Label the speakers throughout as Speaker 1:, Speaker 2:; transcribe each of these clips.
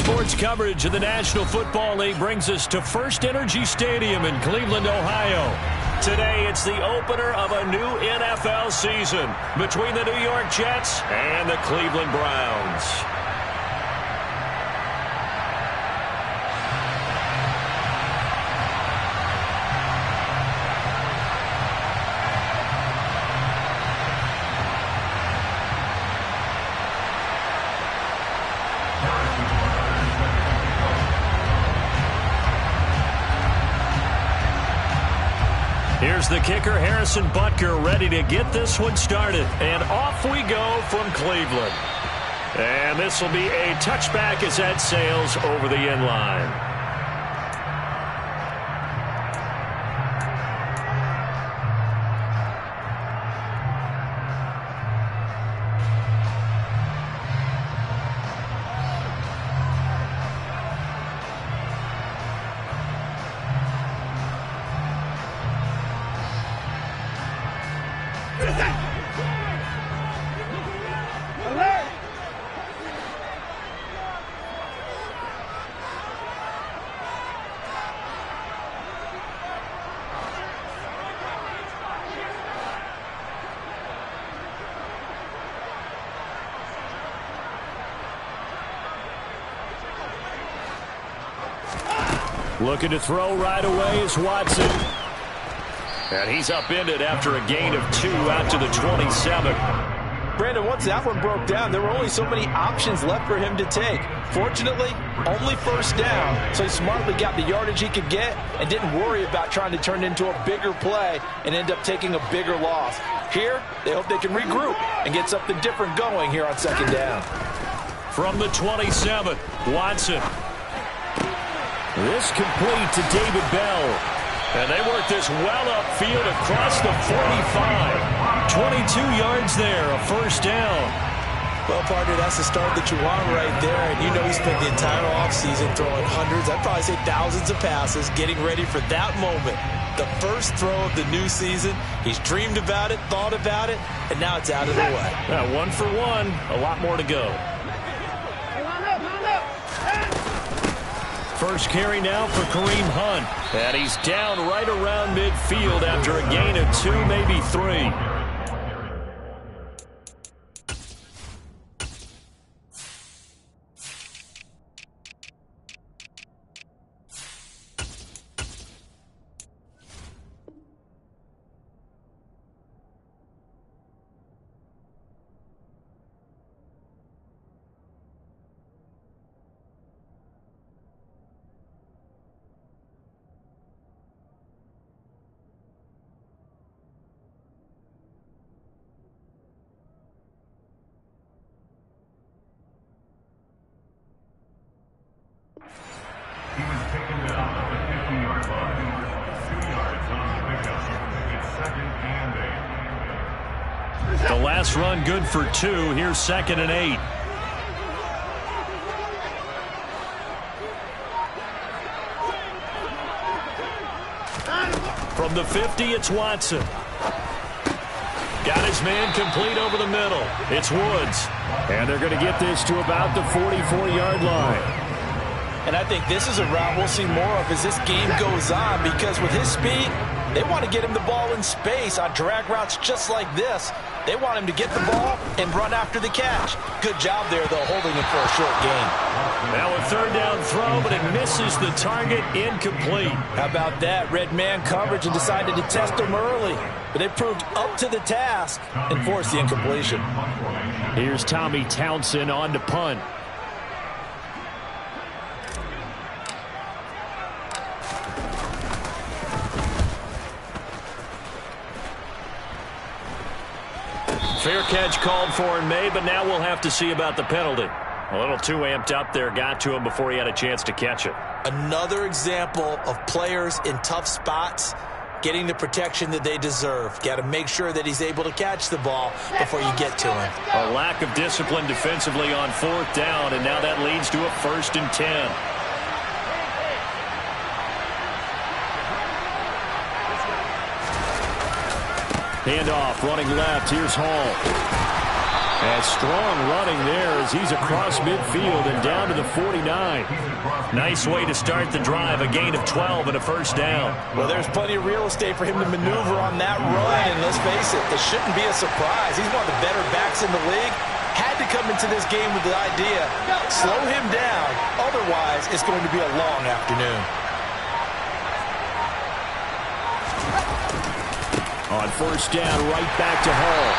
Speaker 1: Sports coverage of the National Football League brings us to First Energy Stadium in Cleveland, Ohio. Today, it's the opener of a new NFL season between the New York Jets and the Cleveland Browns. Here's the kicker, Harrison Butker, ready to get this one started. And off we go from Cleveland. And this will be a touchback as that sails over the end line. Looking to throw right away is Watson. And he's upended after a gain of 2 out to the 27.
Speaker 2: Brandon, once that one broke down, there were only so many options left for him to take. Fortunately, only first down, so he smartly got the yardage he could get and didn't worry about trying to turn it into a bigger play and end up taking a bigger loss. Here, they hope they can regroup and get something different going here on second down.
Speaker 1: From the 27, Watson. This complete to David Bell. And they work this well upfield across the 45. 22 yards there, a first down.
Speaker 3: Well, partner, that's the start that you want right there. And you know he spent the entire offseason throwing hundreds, I'd probably say thousands of passes, getting ready for that moment. The first throw of the new season. He's dreamed about it, thought about it, and now it's out of the way.
Speaker 1: 1 for 1, a lot more to go. First carry now for Kareem Hunt. And he's down right around midfield after a gain of 2, maybe 3.
Speaker 4: He was taken out of the 50-yard line. 2 yards on the pickup. It's second and 8.
Speaker 1: The last run good for 2. Here's second and 8. From the 50, it's Watson. Got his man complete over the middle. It's Woods. And they're going to get this to about the 44-yard line.
Speaker 3: And I think this is a route we'll see more of as this game goes on, because with his speed, they want to get him the ball in space on drag routes just like this. They want him to get the ball and run after the catch. Good job there, though, holding it for a short gain.
Speaker 1: Now a third down throw, but it misses the target, incomplete.
Speaker 3: How about that? Red man coverage and decided to test him early. But they proved up to the task and forced the incompletion.
Speaker 1: Here's Tommy Townsend on to punt. Fair catch called for and made, but now we'll have to see about the penalty. A little too amped up there, got to him before he had a chance to catch it.
Speaker 3: Another example of players in tough spots getting the protection that they deserve. Got to make sure that he's able to catch the ball before you get to him.
Speaker 1: A lack of discipline defensively on fourth down, and now that leads to a 1st and 10. Handoff, running left. Here's Hall. And strong running there as he's across midfield and down to the 49. Nice way to start the drive, a gain of 12 and a first down.
Speaker 2: Well, there's plenty of real estate for him to maneuver on that run, and let's face it, this shouldn't be a surprise. He's one of the better backs in the league. Had to come into this game with the idea, slow him down, otherwise it's going to be a long afternoon.
Speaker 1: On first down, right back to Hall.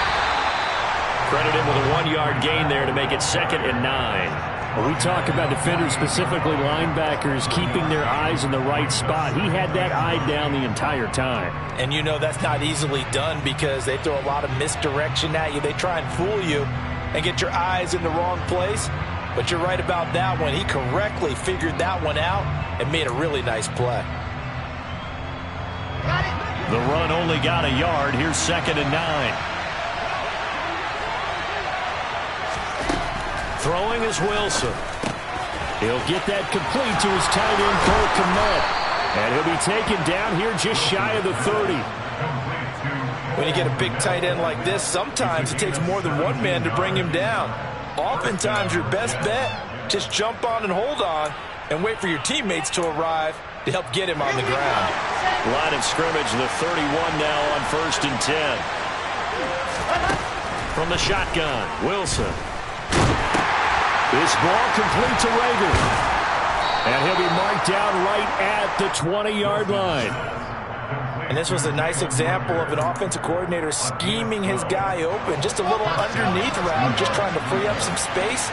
Speaker 1: Credit him with a 1-yard gain there to make it 2nd and 9. Well, we talk about defenders, specifically linebackers, keeping their eyes in the right spot. He had that eye down the entire time.
Speaker 2: And you know that's not easily done because they throw a lot of misdirection at you. They try and fool you and get your eyes in the wrong place. But you're right about that one. He correctly figured that one out and made a really nice play.
Speaker 1: The run only got a yard. Here's 2nd and 9. Throwing is Wilson. He'll get that complete to his tight end, Cole Kmet. And he'll be taken down here just shy of the 30.
Speaker 2: When you get a big tight end like this, sometimes it takes more than one man to bring him down. Oftentimes, your best bet, just jump on and hold on and wait for your teammates to arrive to help get him on the ground.
Speaker 1: Line of scrimmage, the 31 now on 1st and 10. From the shotgun, Wilson. This ball complete to Rager. And he'll be marked down right at the 20-yard line.
Speaker 2: And this was a nice example of an offensive coordinator scheming his guy open. Just a little underneath route, just trying to free up some space.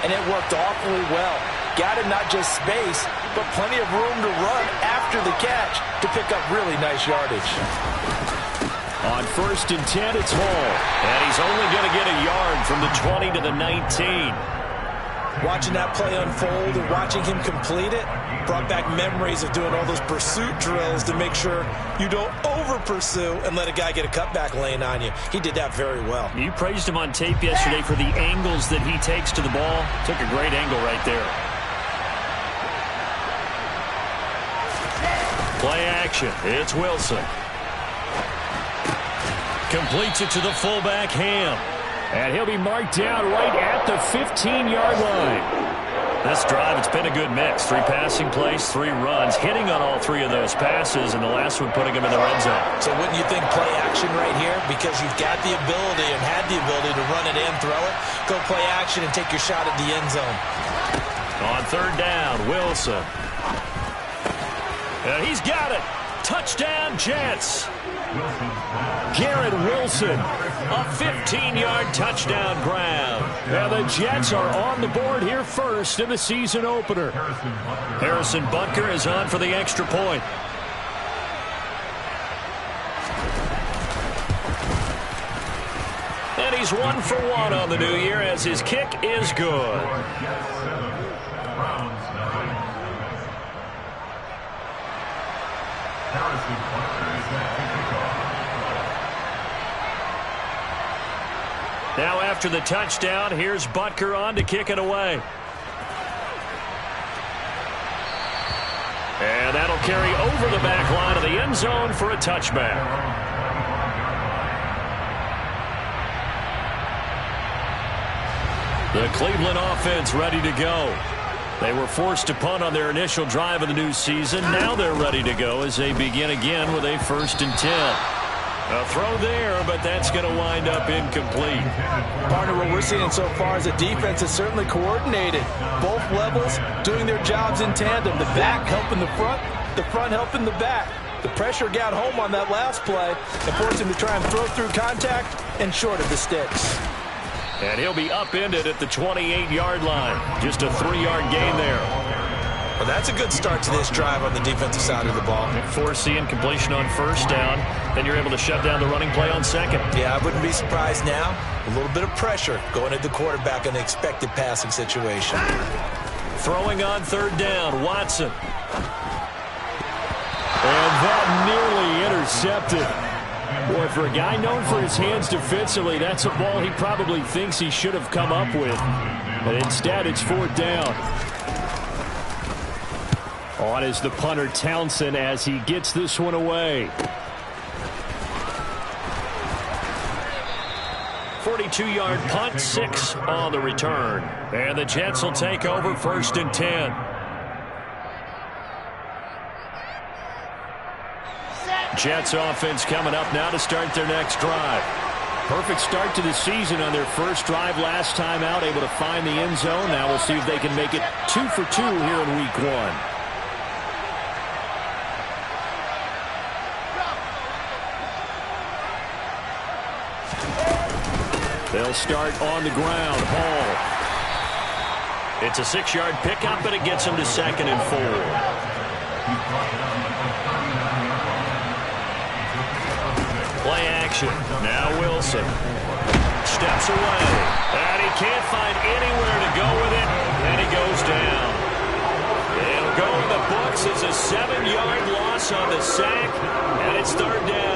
Speaker 2: And it worked awfully well. Got him not just space, but plenty of room to run after the catch to pick up really nice yardage.
Speaker 1: On 1st and 10, it's Hall. And he's only going to get a yard from the 20 to the 19.
Speaker 3: Watching that play unfold and watching him complete it brought back memories of doing all those pursuit drills to make sure you don't over-pursue and let a guy get a cutback lane on you. He did that very well.
Speaker 1: You praised him on tape yesterday for the angles that he takes to the ball. Took a great angle right there. Play action. It's Wilson. Completes it to the fullback, Ham. And he'll be marked down right at the 15-yard line. This drive, it's been a good mix. 3 passing plays, 3 runs, hitting on all 3 of those passes, and the last one putting him in the red zone.
Speaker 3: So wouldn't you think play action right here? Because you've got the ability and had the ability to run it and throw it. Go play action and take your shot at the end zone.
Speaker 1: On 3rd down, Wilson. And he's got it. Touchdown, Jets. Garrett Wilson, a 15-yard touchdown grab. Now the Jets are on the board here first in the season opener. Harrison Butker is on for the extra point. And he's 1 for 1 on the new year as his kick is good. Now after the touchdown, here's Butker on to kick it away. And that'll carry over the back line of the end zone for a touchback. The Cleveland offense ready to go. They were forced to punt on their initial drive of the new season. Now they're ready to go as they begin again with a 1st and 10. A throw there, but that's going to wind up incomplete.
Speaker 2: Partner, what we're seeing so far is the defense is certainly coordinated. Both levels doing their jobs in tandem. The back helping the front helping the back. The pressure got home on that last play and forced him to try and throw through contact and short of the sticks.
Speaker 1: And he'll be upended at the 28-yard line. Just a 3-yard gain there.
Speaker 3: Well, that's a good start to this drive on the defensive side of the ball.
Speaker 1: Forcing completion on 1st down. Then you're able to shut down the running play on 2nd.
Speaker 3: Yeah, I wouldn't be surprised now. A little bit of pressure going at the quarterback in the expected passing situation.
Speaker 1: Throwing on 3rd down, Watson. And that nearly intercepted. Boy, for a guy known for his hands defensively, that's a ball he probably thinks he should have come up with. But instead, it's 4th down. On is the punter, Townsend, as he gets this one away. 42-yard punt, 6 on the return. And the Jets will take over 1st and 10. Jets offense coming up now to start their next drive. Perfect start to the season on their first drive last time out, able to find the end zone. Now we'll see if they can make it 2 for 2 here in week 1. They'll start on the ground. Hall. It's a 6-yard pickup, but it gets him to 2nd and 4. Play action. Now Wilson. Steps away. And he can't find anywhere to go with it. And he goes down. It'll go in the books as a 7-yard loss on the sack. And it's 3rd down.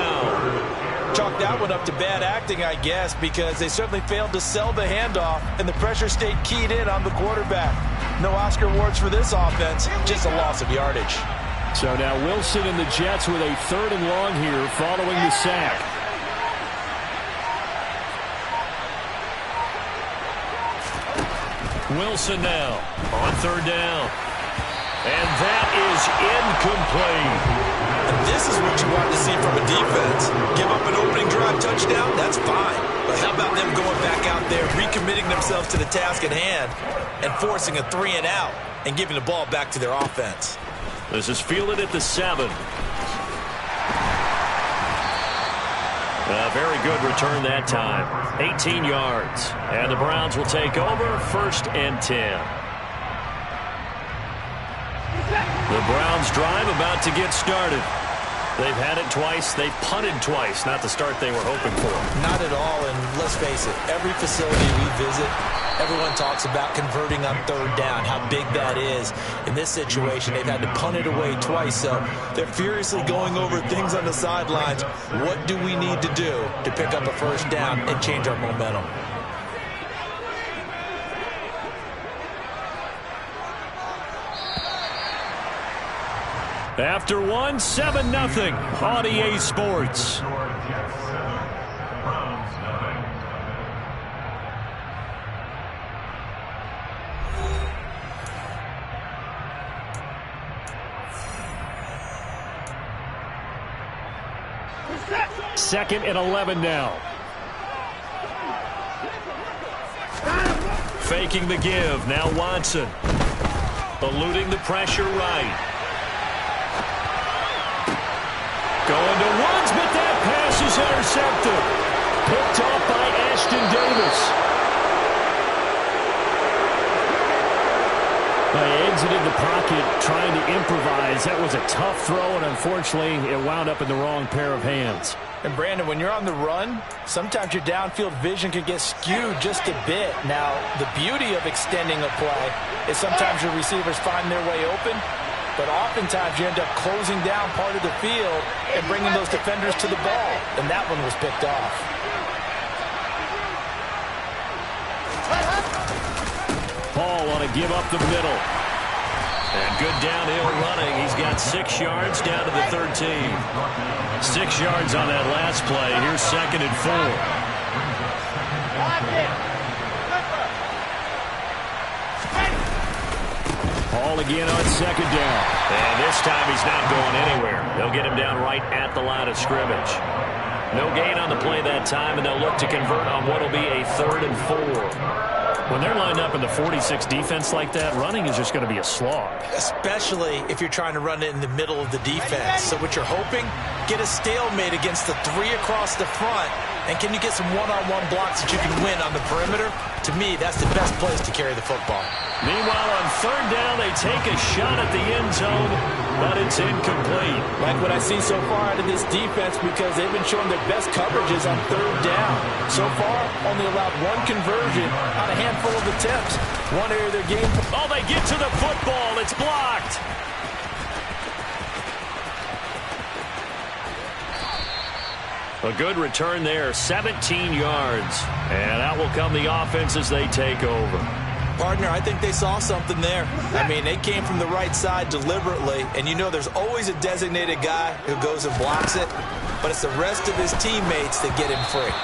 Speaker 2: Chalk that one up to bad acting, I guess, because they certainly failed to sell the handoff, and the pressure stayed keyed in on the quarterback. No Oscar awards for this offense, just a loss of yardage.
Speaker 1: So now Wilson and the Jets with a 3rd and long here following the sack. Wilson now on 3rd down. And that is incomplete.
Speaker 3: And this is what you want to see from a defense. Give up an opening drive touchdown, that's fine. But how about them going back out there, recommitting themselves to the task at hand, and forcing a 3-and-out and giving the ball back to their offense?
Speaker 1: This is fielded at the 7. A very good return that time. 18 yards. And the Browns will take over 1st and 10. The Browns drive about to get started. They've had it twice. They've punted twice. Not the start they were hoping for.
Speaker 3: Not at all, and let's face it, every facility we visit, everyone talks about converting on 3rd down, how big that is. In this situation, they've had to punt it away twice, so they're furiously going over things on the sidelines. What do we need to do to pick up a 1st down and change our momentum?
Speaker 1: After 1, 7-0 on EA Sports.
Speaker 4: Jets 7, Browns 0.
Speaker 1: Second and 11 now. Faking the give. Now Watson. Eluding the pressure right. Going to Woods, but that pass is intercepted. Picked off by Ashton Davis. They exited the pocket trying to improvise. That was a tough throw, and unfortunately, it wound up in the wrong pair of hands.
Speaker 2: And Brandon, when you're on the run, sometimes your downfield vision can get skewed just a bit. Now, the beauty of extending a play is sometimes your receivers find their way open, but oftentimes you end up closing down part of the field and bringing those defenders to the ball. And that one was picked off.
Speaker 1: Paul on a give up the middle. And good downhill running. He's got 6 yards down to the 13. 6 yards on that last play. Here's 2nd and 4. Paul again on 2nd down. And this time he's not going anywhere. They'll get him down right at the line of scrimmage. No gain on the play that time, and they'll look to convert on what will be a 3rd and 4. When they're lined up in the 46 defense like that, running is just going to be a slog.
Speaker 3: Especially if you're trying to run it in the middle of the defense. So what you're hoping, get a stalemate against the 3 across the front. And can you get some one-on-one blocks that you can win on the perimeter? To me, that's the best place to carry the football.
Speaker 1: Meanwhile, on 3rd down, they take a shot at the end zone, but it's incomplete.
Speaker 2: Like what I see so far out of this defense, because they've been showing their best coverages on 3rd down. So far, only allowed 1 conversion on a handful of attempts. One area of their game.
Speaker 1: Oh, they get to the football. It's blocked. A good return there, 17 yards. And out will come the offense as they take over.
Speaker 3: Partner, I think they saw something there. I mean, they came from the right side deliberately, and you know there's always a designated guy who goes and blocks it, but it's the rest of his teammates that get him free.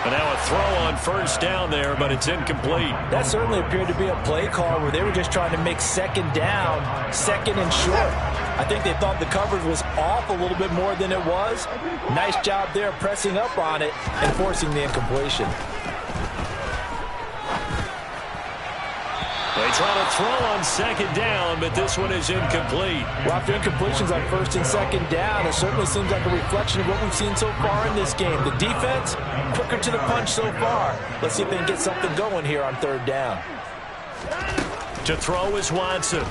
Speaker 1: And now a throw on first down there, but it's incomplete.
Speaker 2: That certainly appeared to be a play call where they were just trying to make second down, second and short. I think they thought the coverage was off a little bit more than it was. Nice job there pressing up on it and forcing the incompletion.
Speaker 1: They try to throw on second down, but this one is incomplete.
Speaker 2: Well, after incompletions on first and second down, it certainly seems like a reflection of what we've seen so far in this game. The defense, quicker to the punch so far. Let's see if they can get something going here on third down.
Speaker 1: To throw is Watson.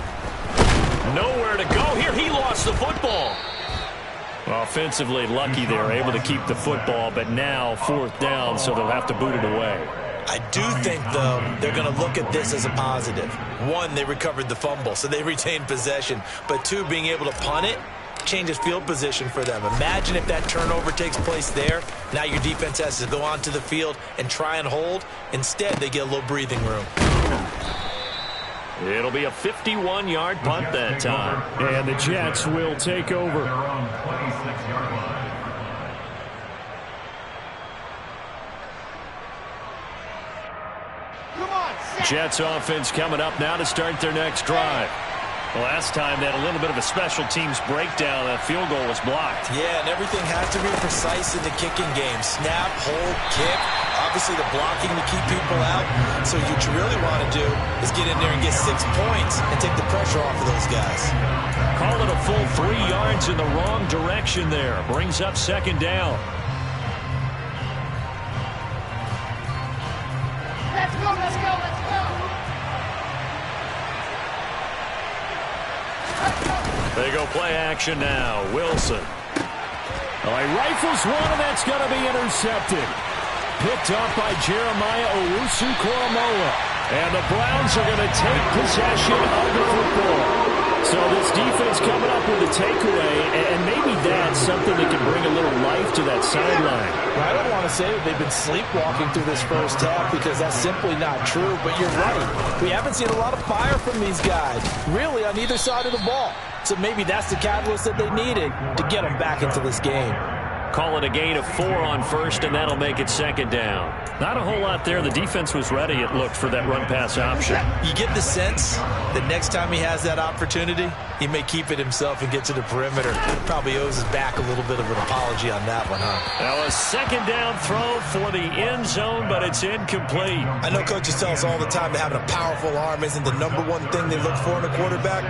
Speaker 1: Nowhere to go here. He lost the football. Offensively lucky they're able to keep the football, but now fourth down, so they'll have to boot it away.
Speaker 3: I do think, though, they're going to look at this as a positive. One, they recovered the fumble, so they retained possession. But two, being able to punt it changes field position for them. Imagine if that turnover takes place there. Now your defense has to go onto the field and try and hold. Instead, they get a little breathing room.
Speaker 1: It'll be a 51-yard punt that time. And the Jets will take over. Jets offense coming up now to start their next drive. Last time they had a little bit of a special teams breakdown. That field goal was blocked.
Speaker 3: Yeah, and everything has to be precise in the kicking game. Snap, hold, kick. Obviously the blocking to keep people out. So what you really want to do is get in there and get 6 points and take the pressure off of those guys.
Speaker 1: Call it a full 3 yards in the wrong direction there. Brings up second down.
Speaker 5: Let's go, let's go, let's go.
Speaker 1: They go play action now. Wilson. Oh, he rifles one, and that's going to be intercepted. Picked up by Jeremiah Owusu-Koramoah. And the Browns are going to take possession of the football. So this defense coming up with a takeaway, and maybe that's something that can bring a little life to that sideline.
Speaker 2: I don't want to say that they've been sleepwalking through this first half because that's simply not true, but you're right. We haven't seen a lot of fire from these guys, really, on either side of the ball. So maybe that's the catalyst that they needed to get them back into this game.
Speaker 1: Call it a gain of 4 on first, and that'll make it second down. Not a whole lot there. The defense was ready, it looked, for that run-pass option.
Speaker 3: You get the sense that next time he has that opportunity, he may keep it himself and get to the perimeter. Probably owes his back a little bit of an apology on that one, huh?
Speaker 1: Now a second down throw for the end zone, but it's incomplete.
Speaker 3: I know coaches tell us all the time that having a powerful arm isn't the #1 thing they look for in a quarterback.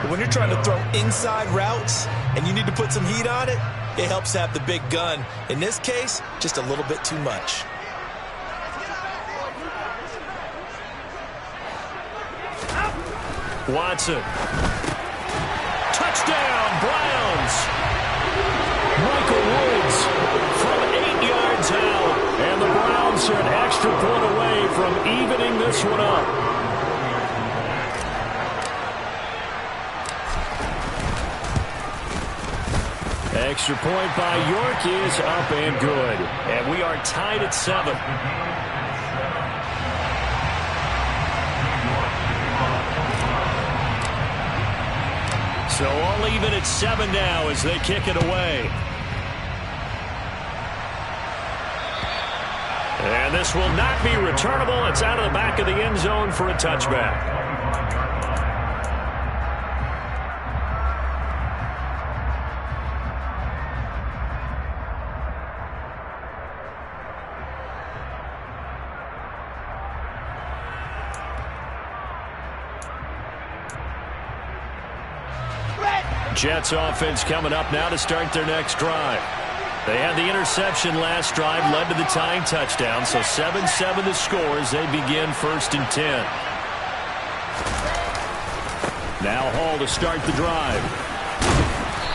Speaker 3: But when you're trying to throw inside routes and you need to put some heat on it, it helps have the big gun. In this case, just a little bit too much.
Speaker 1: Watson. Touchdown, Browns. Michael Woods from 8 yards out. And the Browns are an extra point away from evening this one up. Extra point by York is up and good. And we are tied at 7. So all even at 7 now as they kick it away. And this will not be returnable. It's out of the back of the end zone for a touchback. Jets offense coming up now to start their next drive. They had the interception last drive, led to the tying touchdown, so 7-7 the score as they begin 1st and 10. Now Hall to start the drive.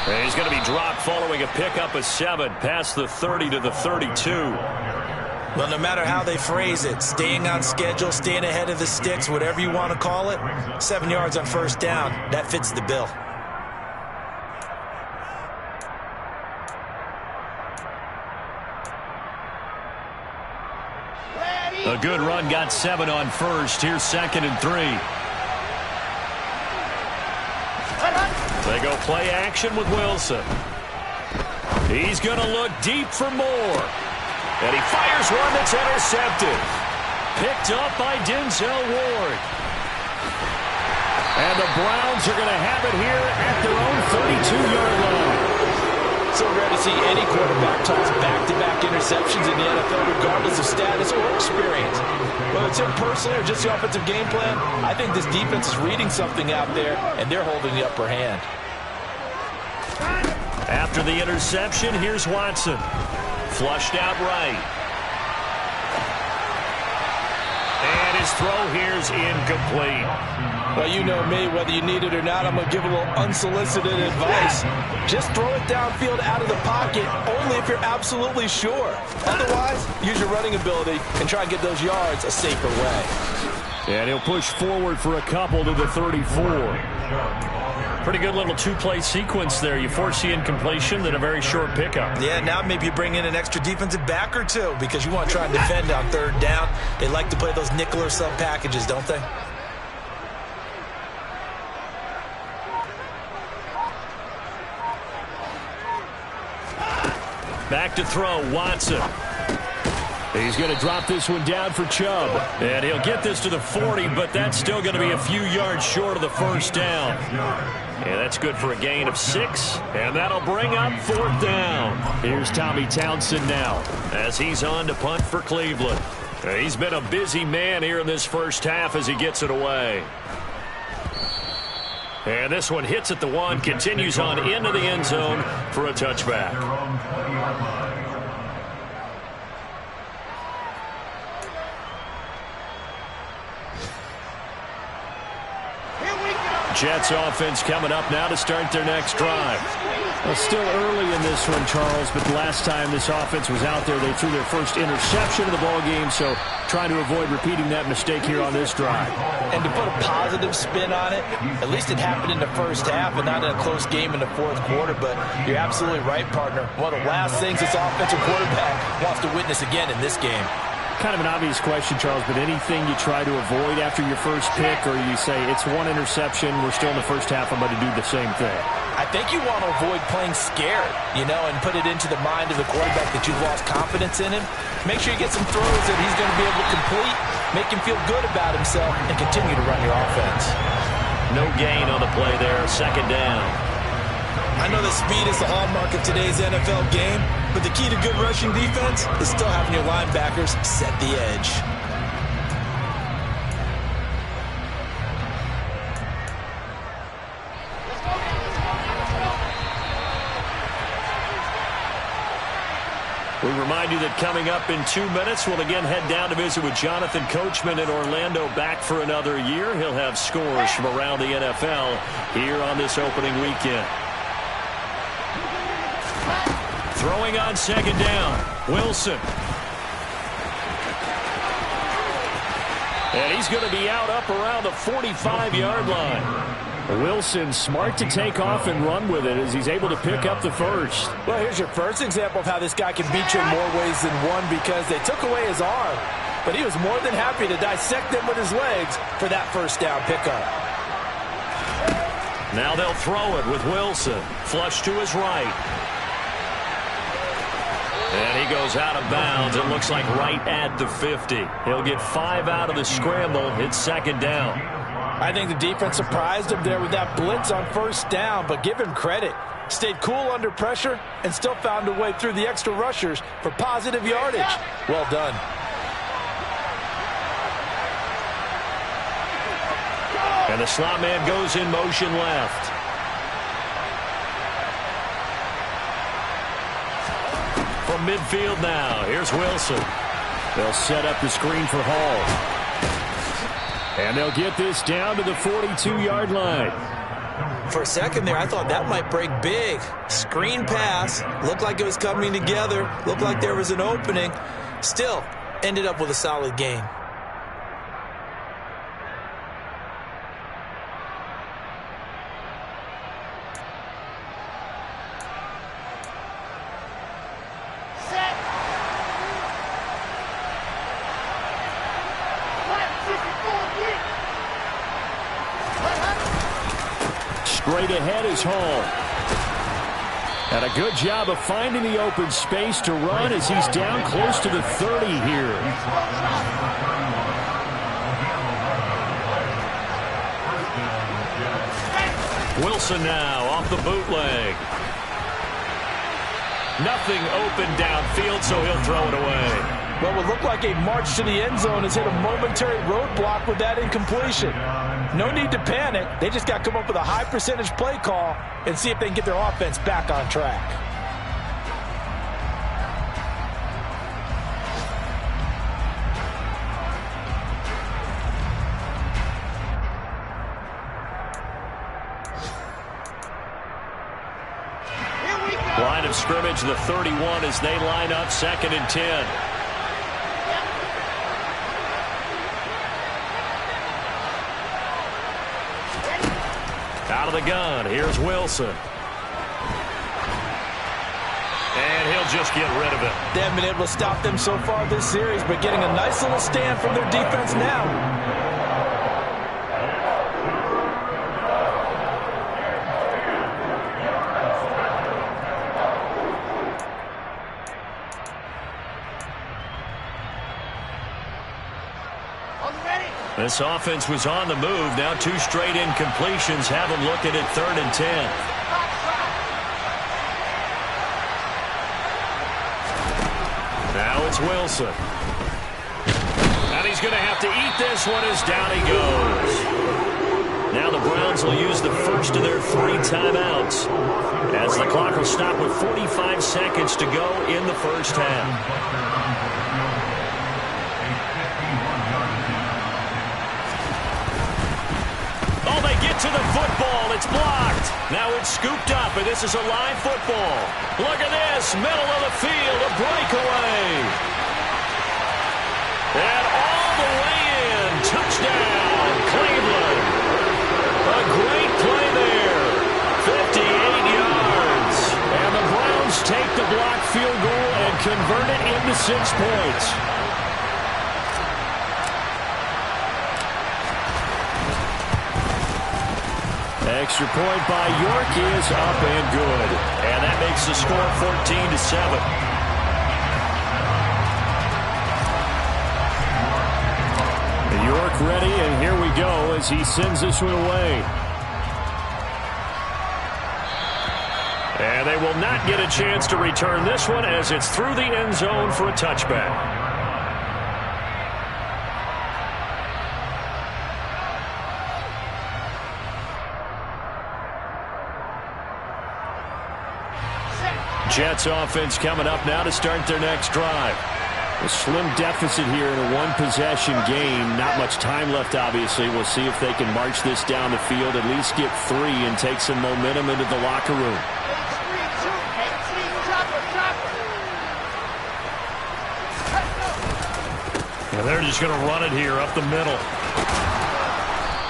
Speaker 1: And he's going to be dropped following a pickup of 7 past the 30 to the 32.
Speaker 3: Well, no matter how they phrase it, staying on schedule, staying ahead of the sticks, whatever you want to call it, 7 yards on first down, that fits the bill.
Speaker 1: A good run got 7 on first. Here's 2nd and 3. They go play action with Wilson. He's going to look deep for more. And he fires one that's intercepted. Picked up by Denzel Ward. And the Browns are going to have it here at their own 32-yard line.
Speaker 2: So rare to see any quarterback toss back-to-back interceptions in the NFL, regardless of status or experience. Whether it's him personally or just the offensive game plan, I think this defense is reading something out there, and they're holding the upper hand.
Speaker 1: After the interception, here's Watson. Flushed out right. And his throw here's incomplete.
Speaker 2: Well, you know me, whether you need it or not, I'm going to give a little unsolicited advice. Just throw it downfield out of the pocket, only if you're absolutely sure. Otherwise, use your running ability and try and get those yards a safer way.
Speaker 1: And he'll push forward for a couple to the 34. Pretty good little two-play sequence there. You force the incompletion, then a very short pickup.
Speaker 3: Yeah, now maybe you bring in an extra defensive back or two because you want to try and defend on third down. They like to play those nickel or sub packages, don't they?
Speaker 1: Back to throw, Watson. He's going to drop this one down for Chubb. And he'll get this to the 40, but that's still going to be a few yards short of the first down. And that's good for a gain of 6. And that'll bring up 4th down. Here's Tommy Townsend now as he's on to punt for Cleveland. He's been a busy man here in this first half as he gets it away. And this one hits at the 1, continues on into the end zone for a touchback. Jets offense coming up now to start their next drive. Well, still early in this one, Charles, but the last time this offense was out there, they threw their first interception of the ball game, so trying to avoid repeating that mistake here on this drive.
Speaker 2: And to put a positive spin on it, at least it happened in the first half and not in a close game in the fourth quarter, but you're absolutely right, partner. One of the last things this offensive quarterback wants to witness again in this game.
Speaker 1: Kind of an obvious question, Charles, but anything you try to avoid after your first pick, or you say it's one interception, we're still in the first half, I'm going to do the same thing?
Speaker 2: I think you want to avoid playing scared, and put it into the mind of the quarterback that you've lost confidence in him. Make sure you get some throws that he's going to be able to complete, make him feel good about himself, and continue to run your offense.
Speaker 1: No gain on the play there, 2nd down.
Speaker 3: I know that speed is the hallmark of today's NFL game, but the key to good rushing defense is still having your linebackers set the edge.
Speaker 1: We remind you that coming up in 2 minutes, we'll again head down to visit with Jonathan Coachman in Orlando, back for another year. He'll have scores from around the NFL here on this opening weekend. Throwing on 2nd down, Wilson. And he's going to be out up around the 45-yard line. Wilson smart to take off and run with it as he's able to pick up the first.
Speaker 2: Well, here's your first example of how this guy can beat you in more ways than one, because they took away his arm, but he was more than happy to dissect them with his legs for that first down pickup.
Speaker 1: Now they'll throw it with Wilson. Flush to his right. And he goes out of bounds. It looks like right at the 50. He'll get 5 out of the scramble. It's 2nd down.
Speaker 2: I think the defense surprised him there with that blitz on first down, but give him credit. Stayed cool under pressure and still found a way through the extra rushers for positive yardage. Well done.
Speaker 1: And the slot man goes in motion left. From midfield now, here's Wilson. They'll set up the screen for Hall. And they'll get this down to the 42-yard line.
Speaker 3: For a second there, I thought that might break big. Screen pass. Looked like it was coming together. Looked like there was an opening. Still, ended up with a solid gain.
Speaker 1: Straight ahead is Hall. And a good job of finding the open space to run as he's down close to the 30 here. Wilson now off the bootleg. Nothing open downfield, so he'll throw it away.
Speaker 2: Well, it looked like a march to the end zone has hit a momentary roadblock with that incompletion. No need to panic. They just got to come up with a high percentage play call and see if they can get their offense back on track.
Speaker 1: Line of scrimmage, the 31 as they line up 2nd and 10. Out of the gun, here's Wilson. And he'll just get rid of it.
Speaker 2: They haven't been able to stop them so far this series, but getting a nice little stand from their defense now.
Speaker 1: This offense was on the move. Now 2 straight incompletions have them looking at 3rd and 10. Now it's Wilson. And he's going to have to eat this one as down he goes. Now the Browns will use the first of their 3 timeouts as the clock will stop with 45 seconds to go in the first half. To the football, it's blocked. Now it's scooped up, and this is a live football. Look at this, middle of the field, a breakaway. And all the way in, touchdown, Cleveland. A great play there, 58 yards. And the Browns take the blocked field goal and convert it into 6 points. Extra point by York is up and good. And that makes the score 14-7. York ready, and here we go as he sends this one away. And they will not get a chance to return this one as it's through the end zone for a touchback. Jets offense coming up now to start their next drive. A slim deficit here in a one-possession game. Not much time left, obviously. We'll see if they can march this down the field, at least get 3 and take some momentum into the locker room. And they're just going to run it here up the middle.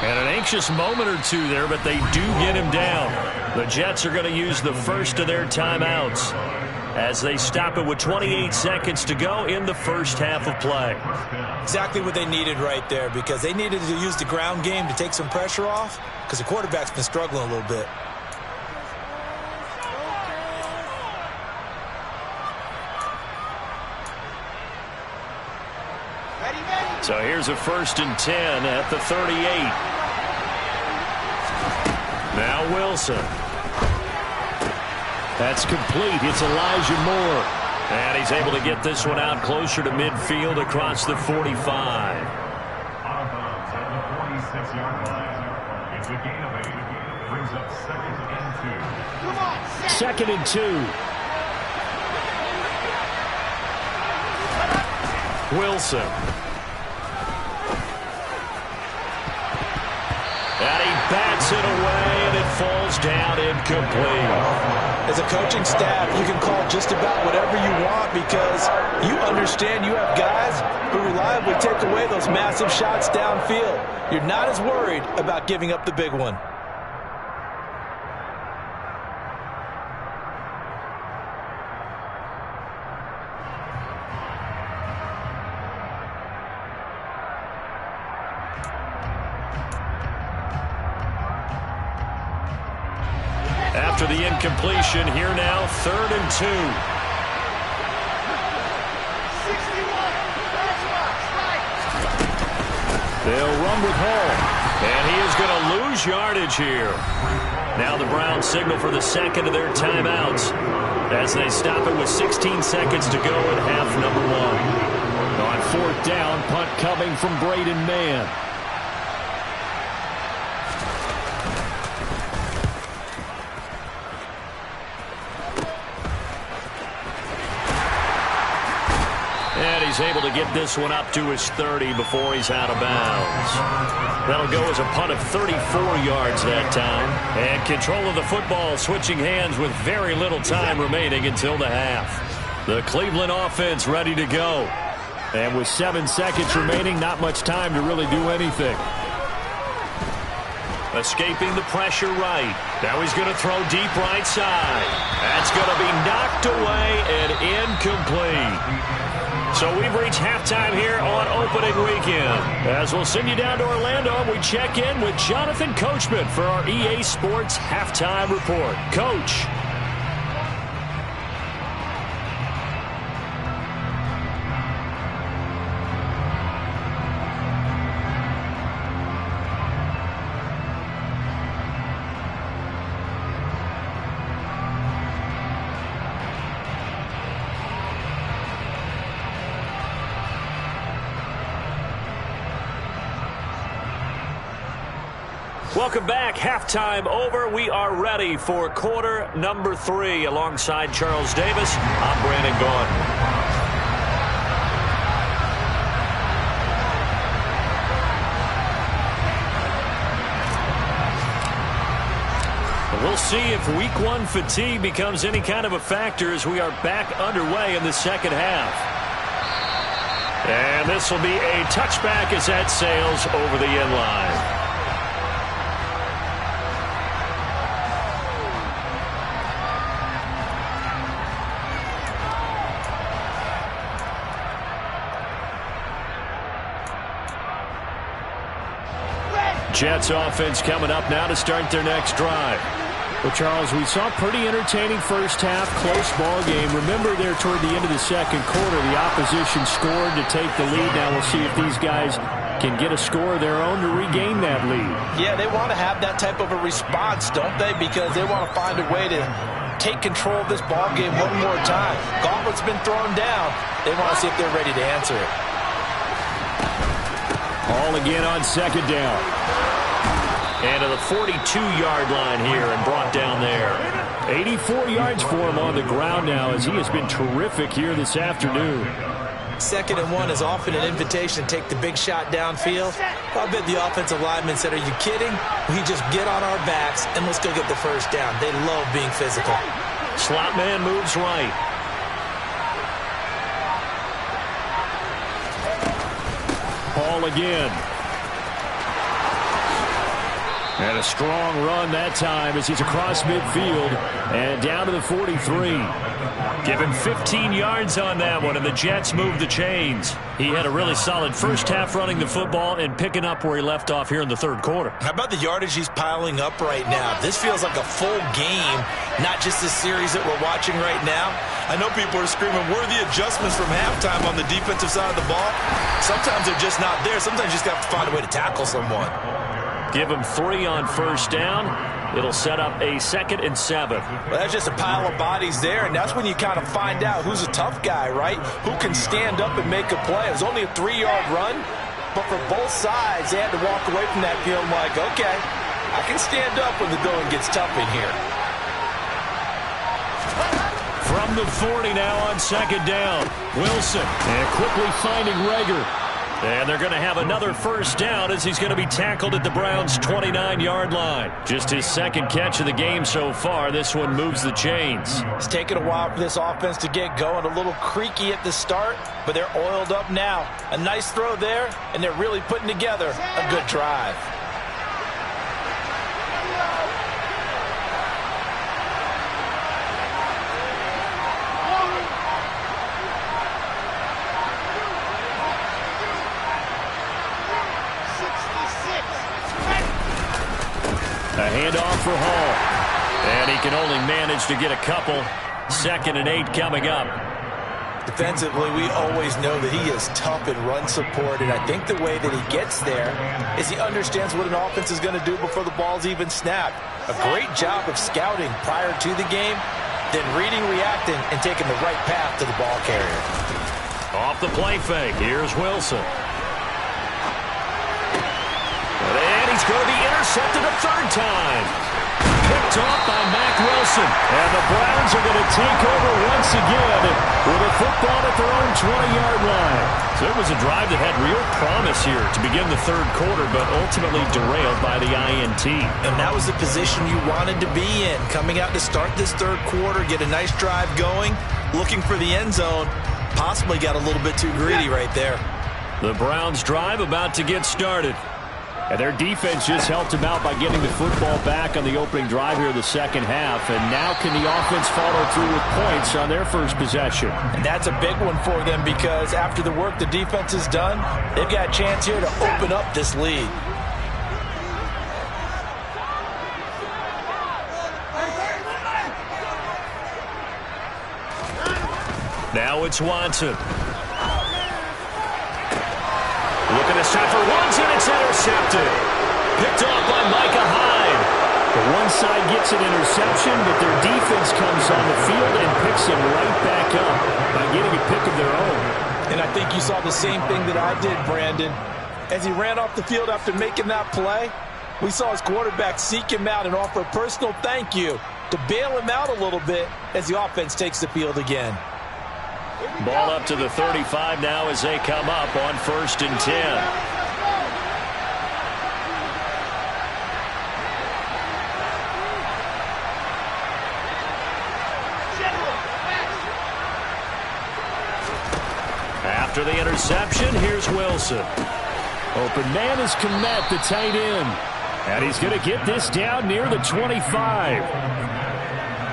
Speaker 1: And an anxious moment or 2 there, but they do get him down. The Jets are going to use the first of their timeouts as they stop it with 28 seconds to go in the first half of play.
Speaker 3: Exactly what they needed right there, because they needed to use the ground game to take some pressure off, because the quarterback's been struggling a little bit.
Speaker 1: So here's a 1st and 10 at the 38. Now Wilson. That's complete. It's Elijah Moore. And he's able to get this one out closer to midfield across the 45.
Speaker 4: Out of bounds at the 46-yard line. It's a gain of 8. Brings up 2nd and 2.
Speaker 1: 2nd and 2. Wilson. And he bats it away, and it falls down incomplete.
Speaker 2: As a coaching staff, you can call just about whatever you want because you understand you have guys who reliably take away those massive shots downfield. You're not as worried about giving up the big one.
Speaker 1: after the incompletion. Here now, 3rd and 2.
Speaker 5: 61. That's right.
Speaker 1: They'll run with Hall. And he is going to lose yardage here. Now the Browns signal for the second of their timeouts as they stop it with 16 seconds to go in half number 1. On 4th down, punt coming from Braden Mann. And he's able to get this one up to his 30 before he's out of bounds. That'll go as a punt of 34 yards that time. And control of the football switching hands with very little time remaining until the half. The Cleveland offense ready to go. And with 7 seconds remaining, not much time to really do anything. Escaping the pressure right. Now he's going to throw deep right side. That's going to be knocked away and incomplete. So we've reached halftime here on opening weekend. As we'll send you down to Orlando, we check in with Jonathan Coachman for our EA Sports Halftime Report. Coach. Welcome back. Halftime over. We are ready for quarter number 3. Alongside Charles Davis, I'm Brandon Gaudin. We'll see if week 1 fatigue becomes any kind of a factor as we are back underway in the second half. And this will be a touchback as that sails over the end line. Jets offense coming up now to start their next drive. Well, Charles, we saw a pretty entertaining first half, close ball game. Remember there toward the end of the second quarter, the opposition scored to take the lead. Now we'll see if these guys can get a score of their own to regain that lead.
Speaker 2: Yeah, they want to have that type of a response, don't they? Because they want to find a way to take control of this ball game one more time. Gauntlet's been thrown down. They want to see if they're ready to answer it.
Speaker 1: All again on second down. And to the 42-yard line here and brought down there. 84 yards for him on the ground now as he has been terrific here this afternoon.
Speaker 3: 2nd and 1 is often an invitation to take the big shot downfield. I bet the offensive lineman said, are you kidding? We just get on our backs and let's go get the first down. They love being physical.
Speaker 1: Slot man moves right. Hall again. And a strong run that time as he's across midfield and down to the 43. Give him 15 yards on that one, and the Jets move the chains. He had a really solid first half running the football and picking up where he left off here in the third quarter.
Speaker 3: How about the yardage he's piling up right now? This feels like a full game, not just this series that we're watching right now. I know people are screaming, where are the adjustments from halftime on the defensive side of the ball? Sometimes they're just not there. Sometimes you just have to find a way to tackle someone.
Speaker 1: Give him 3 on first down. It'll set up a 2nd and 7.
Speaker 2: Well, that's just a pile of bodies there, and that's when you kind of find out who's a tough guy, right? Who can stand up and make a play. It was only a 3-yard run, but for both sides, they had to walk away from that field like, okay, I can stand up when the going gets tough in here.
Speaker 1: From the 40 now on second down. Wilson, and quickly finding Reagor. And they're going to have another first down as he's going to be tackled at the Browns' 29-yard line. Just his 2nd catch of the game so far. This one moves the chains.
Speaker 2: It's taken a while for this offense to get going. A little creaky at the start, but they're oiled up now. A nice throw there, and they're really putting together a good drive. A handoff for Hall. And he
Speaker 1: can only manage to get a couple. 2nd and 8 coming up.
Speaker 3: Defensively, we always know that he is tough in run support, and I think the way that he gets there is he understands what an offense is going to do before the ball's even snapped. A great job of scouting prior to the game, then reading, reacting, and taking the right path to the ball carrier.
Speaker 1: Off the play fake, here's Wilson. And he's going to be intercepted a 3rd time. Picked off by Mack Wilson. And the Browns are going to take over once again with a football at their own 20-yard line. So it was a drive that had real promise here to begin the 3rd quarter, but ultimately derailed by the INT.
Speaker 3: And that was the position you wanted to be in. Coming out to start this 3rd quarter, get a nice drive going, looking for the end zone. Possibly got a little bit too greedy right there.
Speaker 1: The Browns drive about to get started. And their defense just helped them out by getting the football back on the opening drive here in the 2nd half. And now can the offense follow through with points on their first possession?
Speaker 3: And that's a big one for them because after the work the defense has done, they've got a chance here to open up this lead.
Speaker 1: Now it's Watson. Looking to set for Woods, and it's intercepted. Picked off by Micah Hyde. The one side gets an interception, but their defense comes on the field and picks them right back up by getting a pick of their own.
Speaker 3: And I think you saw the same thing that I did, Brandon. As he ran off the field after making that play, we saw his quarterback seek him out and offer a personal thank you to bail him out a little bit as the offense takes the field again.
Speaker 1: Ball up to the 35 now as they come up on 1st and 10. After the interception, here's Wilson. Open man is Kmet, the tight end. And he's going to get this down near the 25.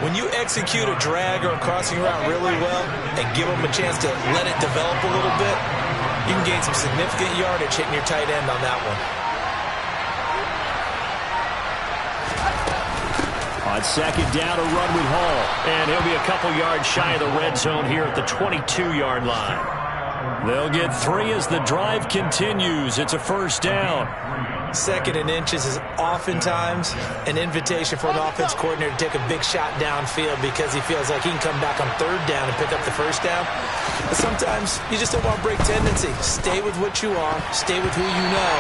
Speaker 3: When you execute a drag or a crossing route really well and give them a chance to let it develop a little bit, you can gain some significant yardage hitting your tight end on that
Speaker 1: one. On 2nd down, a run with Hall. And he'll be a couple yards shy of the red zone here at the 22-yard line. They'll get 3 as the drive continues. It's a 1st down.
Speaker 3: 2nd and inches is oftentimes an invitation for an offense coordinator to take a big shot downfield because he feels like he can come back on 3rd down and pick up the 1st down. But sometimes you just don't want to break tendency. Stay with what you are, stay with who you know,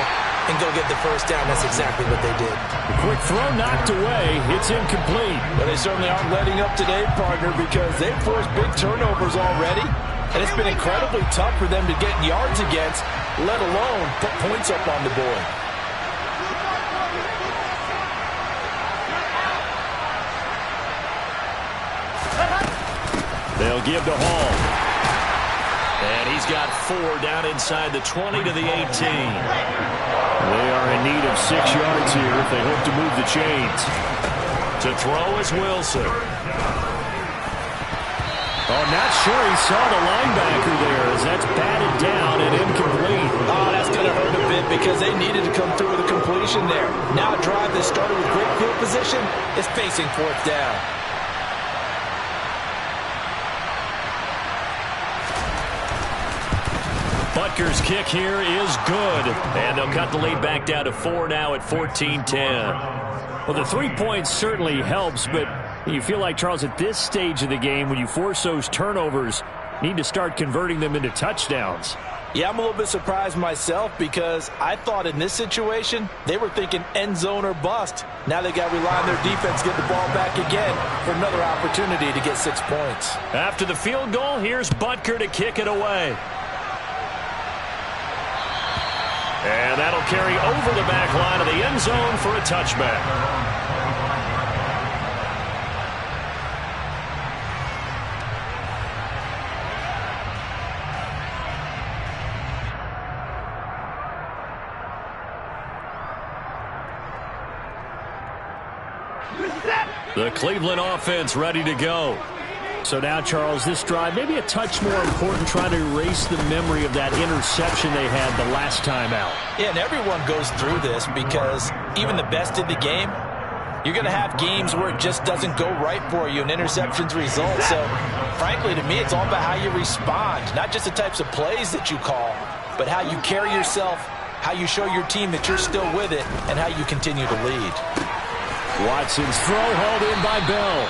Speaker 3: and go get the 1st down. That's exactly what they did.
Speaker 1: The quick throw knocked away. It's incomplete.
Speaker 2: But they certainly aren't letting up today, partner, because they've forced big turnovers already. And it's been incredibly tough for them to get yards against, let alone put points up on the board.
Speaker 1: They'll give to Hall. And he's got 4 down inside the 20 to the 18. They are in need of 6 yards here if they hope to move the chains. To throw is Wilson. Oh, not sure he saw the linebacker there as that's batted down and incomplete.
Speaker 2: Oh, that's going to hurt a bit because they needed to come through with a completion there. Now a drive that started with great field position is facing 4th down.
Speaker 1: Butker's kick here is good. And they'll cut the lead back down to 4 now at 14-10. Well, the 3 points certainly helps, but you feel like, Charles, at this stage of the game, when you force those turnovers, you need to start converting them into touchdowns.
Speaker 2: Yeah, I'm a little bit surprised myself because I thought in this situation they were thinking end zone or bust. Now they got to rely on their defense to get the ball back again for another opportunity to get 6 points.
Speaker 1: After the field goal, here's Butker to kick it away. And that'll carry over the back line of the end zone for a touchback. The Cleveland offense ready to go. So now, Charles, this drive maybe a touch more important, trying to erase the memory of that interception they had the last time out.
Speaker 2: Yeah, and everyone goes through this because even the best in the game, You're going to have games where it just doesn't go right for you and interceptions result. So, frankly, to me, it's all about how you respond. Not just the types of plays that you call, but how you carry yourself, how you show your team that you're still with it, and how you continue to lead.
Speaker 1: Watson's throw hauled in by Bell.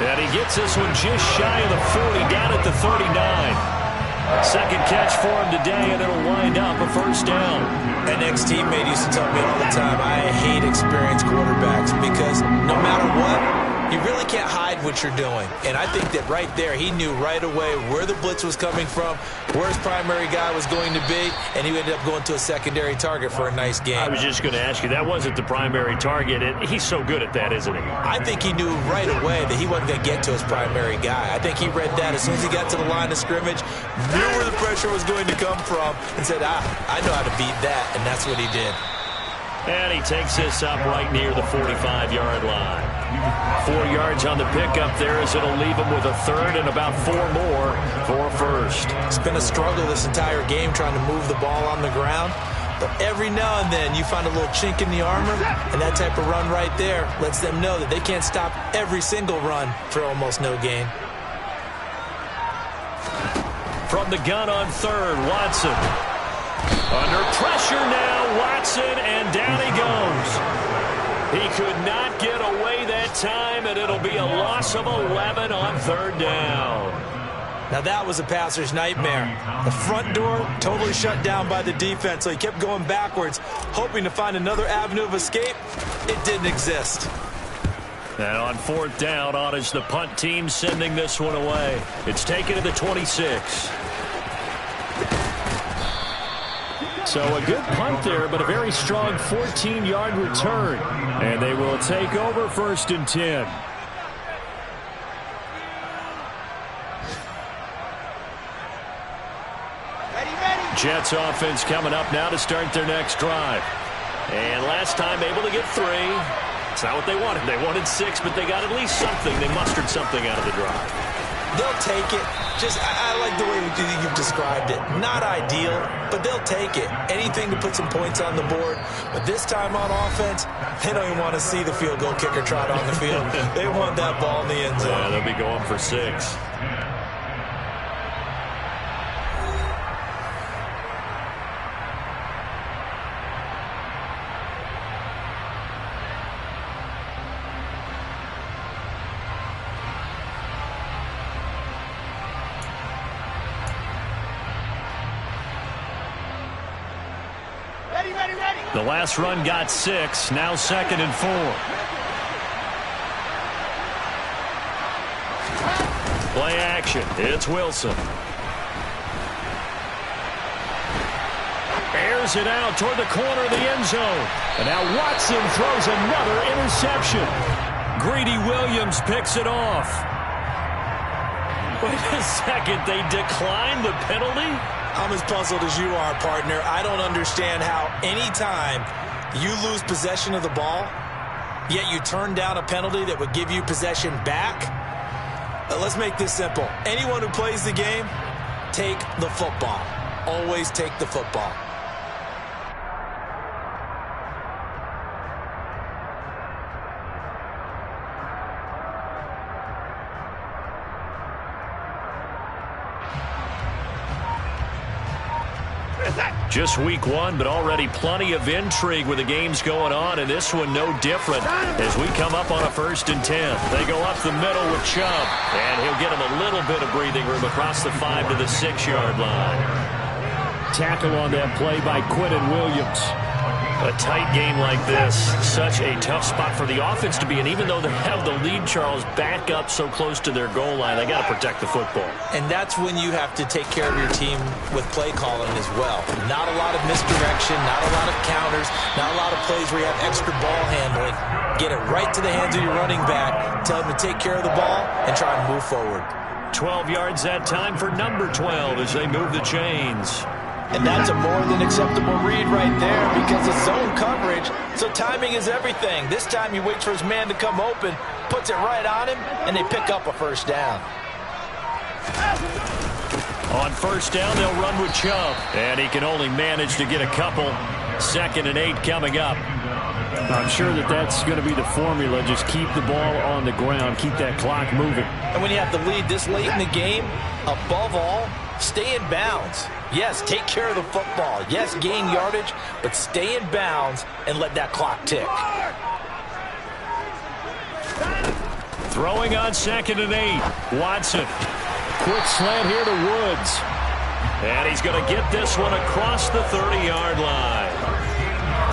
Speaker 1: And he gets this one just shy of the 40, down at the 39. Second catch for him today, and it'll wind up a first down.
Speaker 3: An ex-teammate used to tell me all the time, I hate experienced quarterbacks because no matter what, you really can't hide what you're doing. And I think that right there, he knew right away where the blitz was coming from, where his primary guy was going to be, and he ended up going to a secondary target for a nice game.
Speaker 1: I was just going to ask you, that wasn't the primary target. He's so good at that, isn't he?
Speaker 3: I think he knew right away that he wasn't going to get to his primary guy. I think he read that as soon as he got to the line of scrimmage, knew where the pressure was going to come from, and said, I know how to beat that, and that's what he did.
Speaker 1: And he takes this up right near the 45-yard line. 4 yards on the pickup there as it'll leave him with a third and about 4 more for a first.
Speaker 3: It's been a struggle this entire game trying to move the ball on the ground. But every now and then you find a little chink in the armor, and that type of run right there lets them know that they can't stop every single run for almost no gain.
Speaker 1: From the gun on third, Watson. Under pressure now, Watson, and down he goes. He could not get away that time, and it'll be a loss of 11 on third down.
Speaker 3: Now that was a passer's nightmare. The front door totally shut down by the defense, so he kept going backwards, hoping to find another avenue of escape. It didn't exist.
Speaker 1: And on fourth down, on is the punt team sending this one away. It's taken to the 26. So a good punt there, but a very strong 14-yard return. And they will take over first and 10. Jets offense coming up now to start their next drive. And last time able to get 3. It's not what they wanted. They wanted 6, but they got at least something. They mustered something out of the drive.
Speaker 3: They'll take it. I like the way you've described it. Not ideal, but they'll take it. Anything to put some points on the board. But this time on offense, they don't even want to see the field goal kicker trot on the field. They want that ball in the end zone.
Speaker 1: Yeah, they'll be going for 6. The last run got 6. Now second and 4. Play action. It's Wilson. Airs it out toward the corner of the end zone. And now Watson throws another interception. Greedy Williams picks it off. Wait a second. They declined the penalty?
Speaker 3: I'm as puzzled as you are, partner. I don't understand how any time you lose possession of the ball, yet you turn down a penalty that would give you possession back. Let's make this simple. Anyone who plays the game, take the football. Always take the football.
Speaker 1: Just week 1, but already plenty of intrigue with the games going on, and this one no different as we come up on a first and 10. They go up the middle with Chubb, and he'll get him a little bit of breathing room across the 5 to the 6-yard line. Tackle on that play by Quinton Williams. A tight game like this, such a tough spot for the offense to be in. Even though they have the lead, Charles, back up so close to their goal line, they got to protect the football.
Speaker 3: And that's when you have to take care of your team with play calling as well. Not a lot of misdirection, not a lot of counters, not a lot of plays where you have extra ball handling. Get it right to the hands of your running back, tell him to take care of the ball, and try and move forward.
Speaker 1: 12 yards that time for number 12 as they move the chains.
Speaker 2: And that's a more than acceptable read right there because it's zone coverage, so timing is everything. This time he waits for his man to come open, puts it right on him, and they pick up a first down.
Speaker 1: On first down, they'll run with Chubb, and he can only manage to get a couple. 2nd and 8 coming up. I'm sure that that's going to be the formula. Just keep the ball on the ground. Keep that clock moving.
Speaker 2: And when you have the lead this late in the game, above all, stay in bounds. Yes, take care of the football. Yes, gain yardage, but stay in bounds and let that clock tick.
Speaker 1: Throwing on 2nd and 8. Watson. Quick slant here to Woods. And he's going to get this one across the 30-yard line.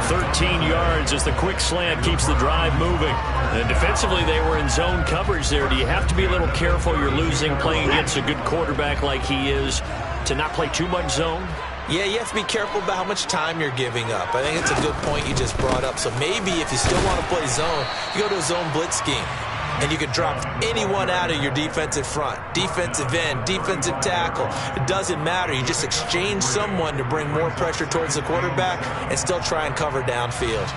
Speaker 1: 13 yards as the quick slant keeps the drive moving. And defensively, they were in zone coverage there. Do you have to be a little careful? You're losing playing against a good quarterback like he is to not play too much zone?
Speaker 3: Yeah, you have to be careful about how much time you're giving up. I think it's a good point you just brought up. So maybe if you still want to play zone, you go to a zone blitz scheme. And you can drop anyone out of your defensive front. Defensive end, defensive tackle. It doesn't matter. You just exchange someone to bring more pressure towards the quarterback and still try and cover downfield.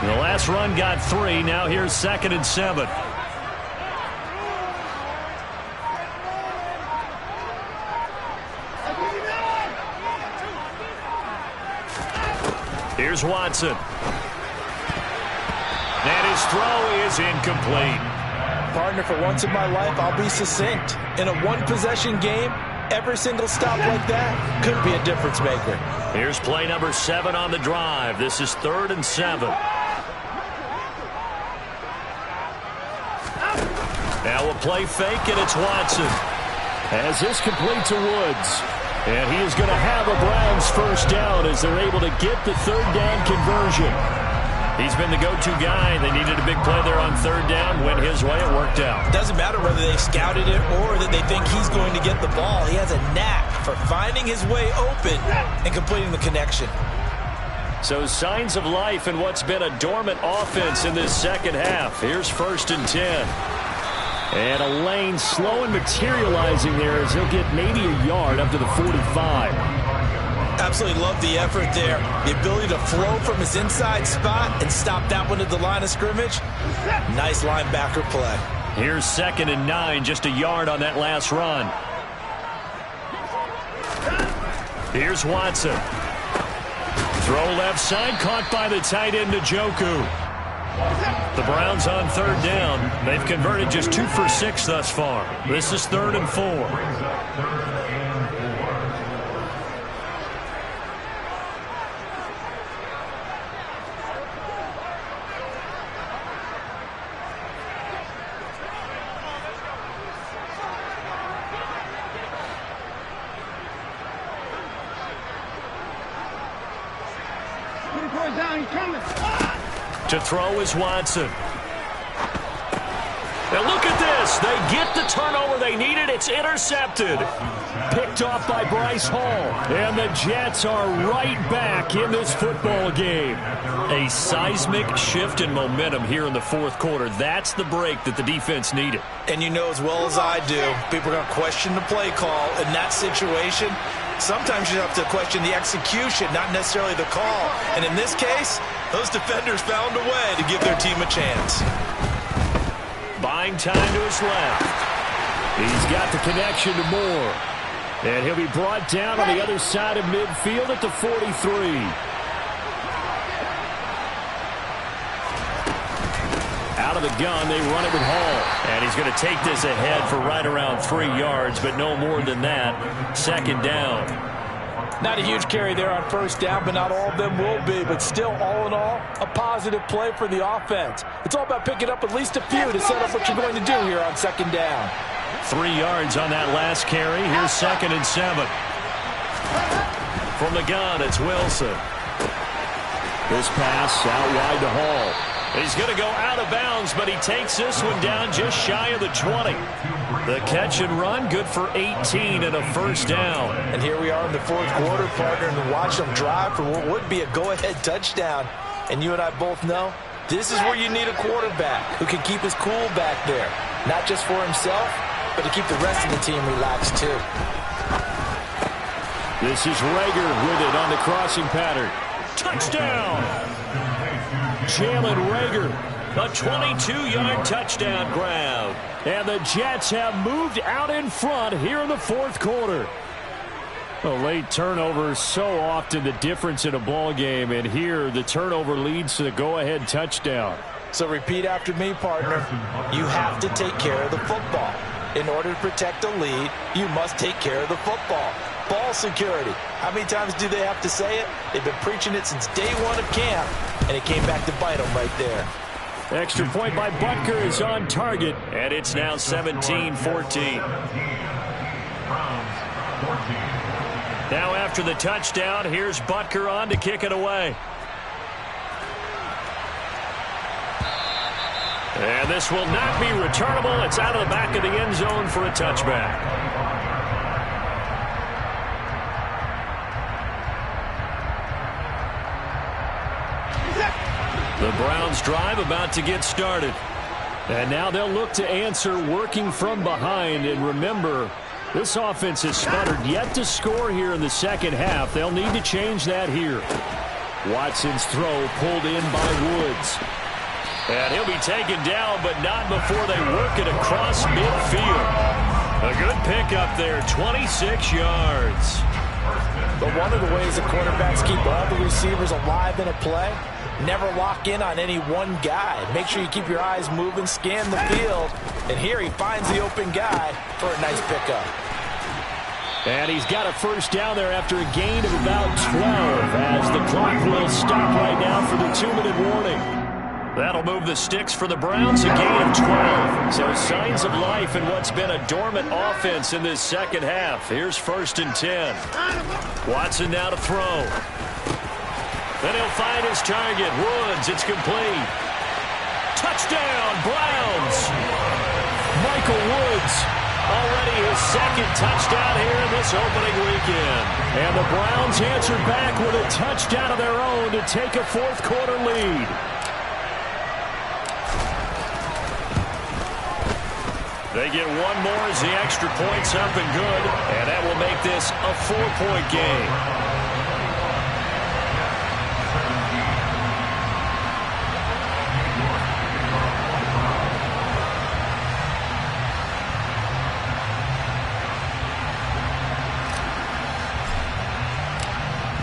Speaker 1: The last run got 3. Now here's 2nd and 7. Here's Watson. And his throw is incomplete.
Speaker 2: Partner, for once in my life, I'll be succinct. In a one-possession game, every single stop like that could be a difference maker.
Speaker 1: Here's play number 7 on the drive. This is 3rd and 7. Now a play fake, and it's Watson. As this complete to Woods. And he is going to have a Browns first down as they're able to get the 3rd down conversion. He's been the go-to guy. They needed a big play there on 3rd down. Went his way. It worked out.
Speaker 3: Doesn't matter whether they scouted it or that they think he's going to get the ball. He has a knack for finding his way open and completing the connection.
Speaker 1: So signs of life in what's been a dormant offense in this second half. Here's 1st and 10. And a lane slow and materializing there as he'll get maybe a yard up to the 45.
Speaker 3: Absolutely love the effort there. The ability to flow from his inside spot and stop that one at the line of scrimmage. Nice linebacker play.
Speaker 1: Here's 2nd and 9, just a yard on that last run. Here's Watson. Throw left side, caught by the tight end Njoku. The Browns on 3rd down. They've converted just 2 for 6 thus far. This is 3rd and 4. To throw is Watson. Now look at this. They get the turnover they needed. It's intercepted. Picked off by Bryce Hall. And the Jets are right back in this football game. A seismic shift in momentum here in the 4th quarter. That's the break that the defense needed.
Speaker 3: And you know as well as I do, people are going to question the play call in that situation. Sometimes you have to question the execution, not necessarily the call. And in this case, those defenders found a way to give their team a chance.
Speaker 1: Buying time to his left. He's got the connection to Moore. And he'll be brought down on the other side of midfield at the 43. Out of the gun, they run it with Hall. And he's going to take this ahead for right around 3 yards, but no more than that. 2nd down.
Speaker 2: Not a huge carry there on 1st down, but not all of them will be. But still, all in all, a positive play for the offense. It's all about picking up at least a few to set up what you're going to do here on 2nd down.
Speaker 1: 3 yards on that last carry. Here's 2nd and 7. From the gun, it's Wilson. This pass out wide to Hall. He's going to go out of bounds, but he takes this one down just shy of the 20. The catch and run, good for 18 and a 1st down.
Speaker 2: And here we are in the 4th quarter, partner, and watch them drive for what would be a go-ahead touchdown. And you and I both know this is where you need a quarterback who can keep his cool back there. Not just for himself, but to keep the rest of the team relaxed too.
Speaker 1: This is Reagor with it on the crossing pattern. Touchdown! Jalen Reagor, a 22-yard touchdown grab. And the Jets have moved out in front here in the 4th quarter. A late turnover, so often the difference in a ball game, and here the turnover leads to the go-ahead touchdown.
Speaker 3: So repeat after me, partner. You have to take care of the football. In order to protect a lead, you must take care of the football. Ball security. How many times do they have to say it? They've been preaching it since day one of camp, and it came back to bite them right there.
Speaker 1: Extra point by Butker is on target, and it's now 17-14. Now after the touchdown, here's Butker on to kick it away. And this will not be returnable. It's out of the back of the end zone for a touchback. The Browns drive about to get started. And now they'll look to answer working from behind. And remember, this offense has sputtered yet to score here in the second half. They'll need to change that here. Watson's throw pulled in by Woods. And he'll be taken down, but not before they work it across midfield. A good pickup there, 26 yards.
Speaker 3: But one of the ways the quarterbacks keep all the receivers alive in a play, never lock in on any one guy. Make sure you keep your eyes moving, scan the field. And here he finds the open guy for a nice pickup.
Speaker 1: And he's got a first down there after a gain of about 12 as the clock will stop right now for the 2-minute warning. That'll move the sticks for the Browns, a gain of 12. So signs of life in what's been a dormant offense in this second half. Here's 1st and 10. Watson now to throw. Then he'll find his target. Woods, it's complete. Touchdown, Browns. Michael Woods, already his second touchdown here in this opening weekend. And the Browns answer back with a touchdown of their own to take a fourth-quarter lead. They get one more as the extra point's up and good, and that will make this a 4-point game.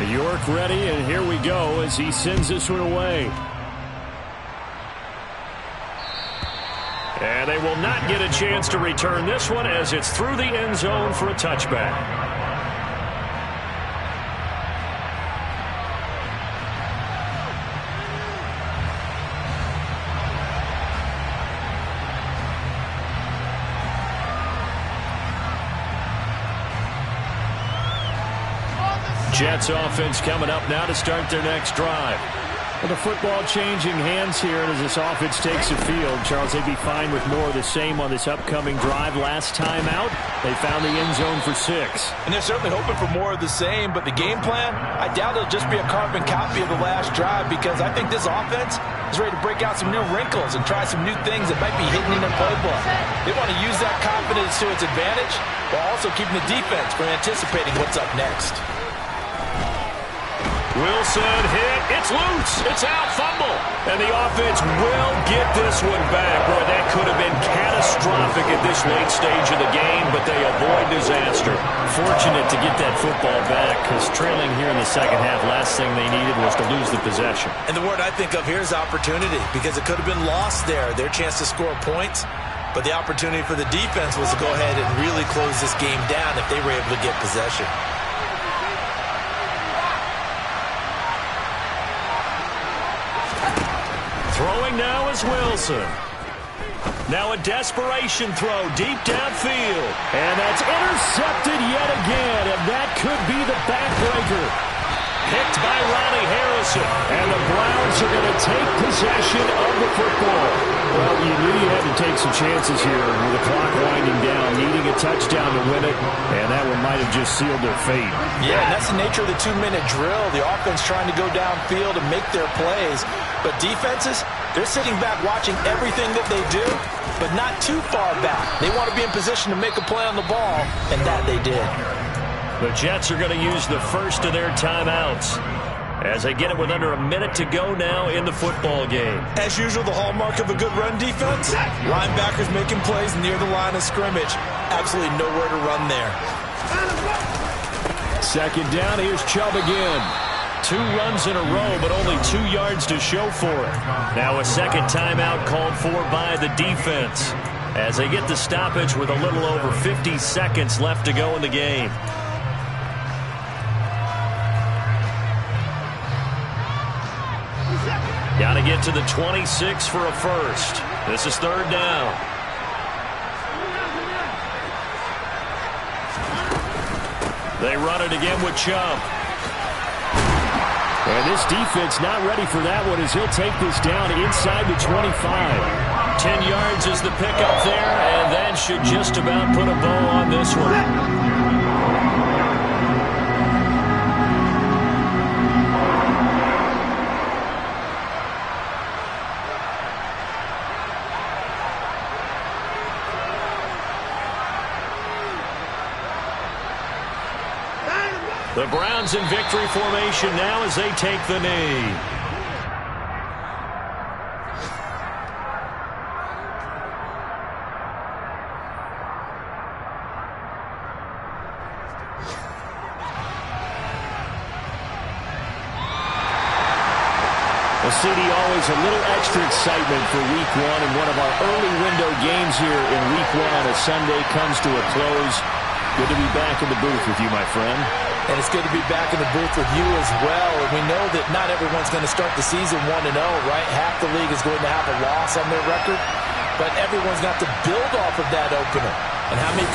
Speaker 1: York ready, and here we go as he sends this one away. And they will not get a chance to return this one as it's through the end zone for a touchback. Jets offense coming up now to start their next drive. Well, the football changing hands here, and as this offense takes the field, Charles, they'd be fine with more of the same on this upcoming drive. Last time out, they found the end zone for 6.
Speaker 2: And they're certainly hoping for more of the same, but the game plan, I doubt it'll just be a carbon copy of the last drive, because I think this offense is ready to break out some new wrinkles and try some new things that might be hidden in their playbook. They want to use that confidence to its advantage while also keeping the defense from anticipating what's up next.
Speaker 1: Wilson hit. It's loose. It's out. Fumble. And the offense will get this one back. Boy, that could have been catastrophic at this late stage of the game, but they avoid disaster. Fortunate to get that football back, because trailing here in the second half, last thing they needed was to lose the possession.
Speaker 3: And the word I think of here is opportunity, because it could have been lost there, their chance to score points. But the opportunity for the defense was to go ahead and really close this game down if they were able to get possession.
Speaker 1: Throwing now is Wilson. Now a desperation throw deep downfield. And that's intercepted yet again. And that could be the backbreaker. Picked by Ronnie Harrison. And the Browns are going to take possession of the football. Well, you knew you had to take some chances here with the clock winding down, needing a touchdown to win it. And that one might have just sealed their fate.
Speaker 3: Yeah, and that's the nature of the 2-minute drill. The offense trying to go downfield and make their plays. But defenses, they're sitting back watching everything that they do, but not too far back. They want to be in position to make a play on the ball, and that they did.
Speaker 1: The Jets are going to use the first of their timeouts as they get it with under a minute to go now in the football game.
Speaker 3: As usual, the hallmark of a good run defense, linebackers making plays near the line of scrimmage. Absolutely nowhere to run there.
Speaker 1: Second down, here's Chubb again. 2 runs in a row, but only 2 yards to show for it. Now a second timeout called for by the defense as they get the stoppage with a little over 50 seconds left to go in the game. Got to get to the 26 for a first. This is third down. They run it again with Chubb. And this defense not ready for that one as he'll take this down inside the 25. 10 yards is the pickup there, and that should just about put a bow on this one. The Browns in victory formation now as they take the knee. Well, CD, always a little extra excitement for Week 1, and one of our early window games here in Week 1 on a Sunday comes to a close. Good to be back in the booth with you, my friend.
Speaker 3: And it's good to be back in the booth with you as well. And we know that not everyone's going to start the season 1-0, right? Half the league is going to have a loss on their record. But everyone's got to build off of that opener. And how many